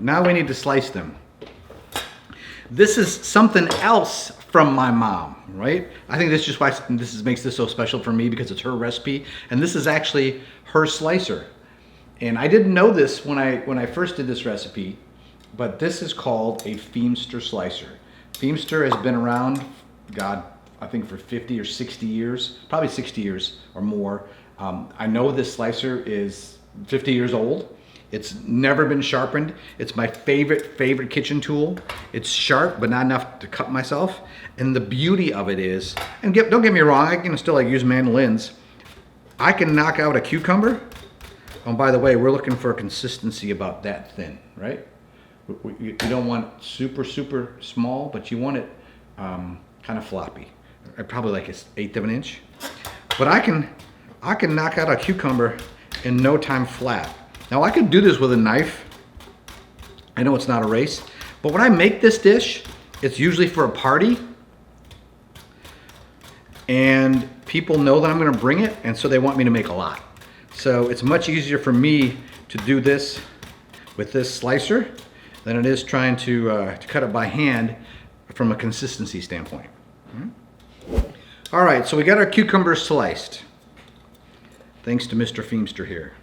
Now we need to slice them. This is something else from my mom, right? I think that's just why makes this so special for me, because it's her recipe, and this is actually her slicer. And I didn't know this when I first did this recipe, but this is called a Feemster Slicer. Feemster has been around, God, I think for 50 or 60 years, probably 60 years or more. I know this slicer is 50 years old. It's never been sharpened. It's my favorite kitchen tool. It's sharp, but not enough to cut myself. And the beauty of it is, and don't get me wrong, I can still use mandolins. I can knock out a cucumber. Oh, by the way, we're looking for consistency about that thin, right? You don't want super small, but you want it kind of floppy. Probably like 1/8 of an inch. But I can knock out a cucumber in no time flat. Now I could do this with a knife. I know it's not a race, but when I make this dish, it's usually for a party, and people know that I'm gonna bring it, and so they want me to make a lot. So it's much easier for me to do this with this slicer than it is trying to cut it by hand from a consistency standpoint. All right, so we got our cucumbers sliced. Thanks to Mr. Feemster here.